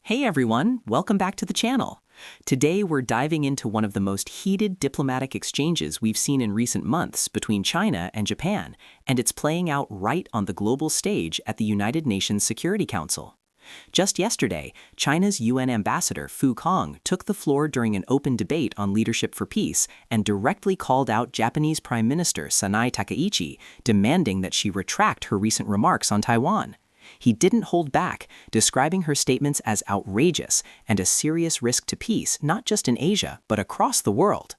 Hey everyone, welcome back to the channel. Today we're diving into one of the most heated diplomatic exchanges we've seen in recent months between China and Japan, and it's playing out right on the global stage at the United Nations Security Council. Just yesterday, China's UN ambassador Fu Cong took the floor during an open debate on leadership for peace and directly called out Japanese Prime Minister Sanae Takaichi, demanding that she retract her recent remarks on Taiwan. He didn't hold back, describing her statements as outrageous and a serious risk to peace not just in Asia, but across the world.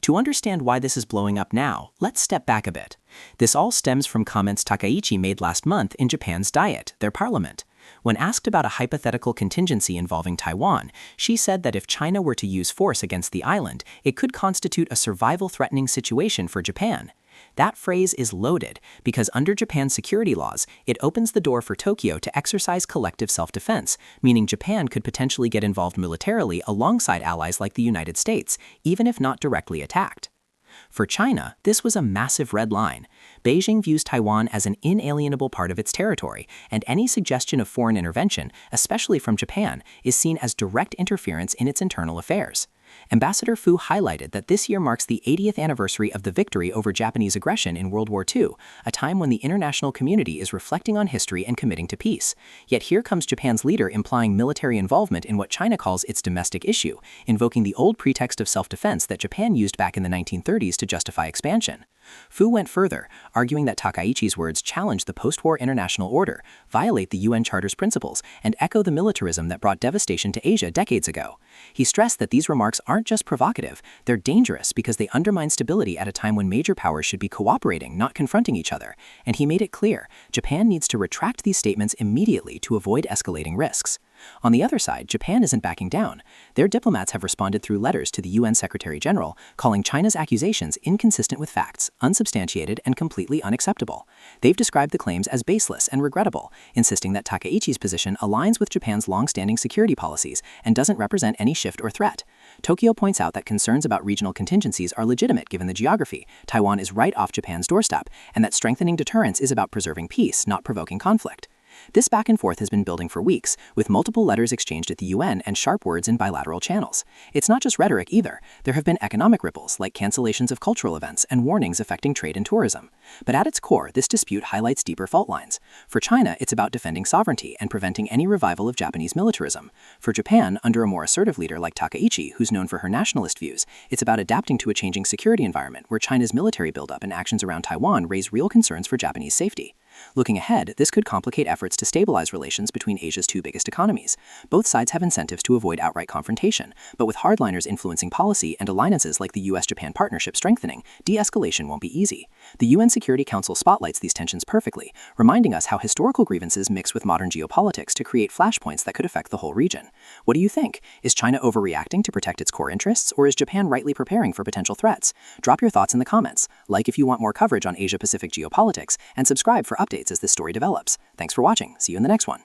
To understand why this is blowing up now, let's step back a bit. This all stems from comments Takaichi made last month in Japan's Diet, their parliament. When asked about a hypothetical contingency involving Taiwan, she said that if China were to use force against the island, it could constitute a survival-threatening situation for Japan. That phrase is loaded because under Japan's security laws, it opens the door for Tokyo to exercise collective self-defense, meaning Japan could potentially get involved militarily alongside allies like the United States, even if not directly attacked. For China, this was a massive red line. Beijing views Taiwan as an inalienable part of its territory, and any suggestion of foreign intervention, especially from Japan, is seen as direct interference in its internal affairs. Ambassador Fu highlighted that this year marks the 80th anniversary of the victory over Japanese aggression in World War II, a time when the international community is reflecting on history and committing to peace. Yet here comes Japan's leader implying military involvement in what China calls its domestic issue, invoking the old pretext of self-defense that Japan used back in the 1930s to justify expansion. Fu went further, arguing that Takaichi's words challenge the post-war international order, violate the UN Charter's principles, and echo the militarism that brought devastation to Asia decades ago. He stressed that these remarks aren't just provocative, they're dangerous because they undermine stability at a time when major powers should be cooperating, not confronting each other. And he made it clear, Japan needs to retract these statements immediately to avoid escalating risks. On the other side, Japan isn't backing down. Their diplomats have responded through letters to the UN Secretary General, calling China's accusations inconsistent with facts, unsubstantiated, and completely unacceptable. They've described the claims as baseless and regrettable, insisting that Takaichi's position aligns with Japan's long-standing security policies and doesn't represent any shift or threat. Tokyo points out that concerns about regional contingencies are legitimate given the geography. Taiwan is right off Japan's doorstep, and that strengthening deterrence is about preserving peace, not provoking conflict. This back and forth has been building for weeks, with multiple letters exchanged at the UN and sharp words in bilateral channels. It's not just rhetoric either. There have been economic ripples, like cancellations of cultural events and warnings affecting trade and tourism. But at its core, this dispute highlights deeper fault lines. For China, it's about defending sovereignty and preventing any revival of Japanese militarism. For Japan, under a more assertive leader like Takaichi, who's known for her nationalist views, it's about adapting to a changing security environment where China's military buildup and actions around Taiwan raise real concerns for Japanese safety. Looking ahead, this could complicate efforts to stabilize relations between Asia's two biggest economies. Both sides have incentives to avoid outright confrontation, but with hardliners influencing policy and alliances like the US-Japan partnership strengthening, de-escalation won't be easy. The UN Security Council spotlights these tensions perfectly, reminding us how historical grievances mix with modern geopolitics to create flashpoints that could affect the whole region. What do you think? Is China overreacting to protect its core interests, or is Japan rightly preparing for potential threats? Drop your thoughts in the comments, like if you want more coverage on Asia-Pacific geopolitics, and subscribe for updates as this story develops. Thanks for watching. See you in the next one.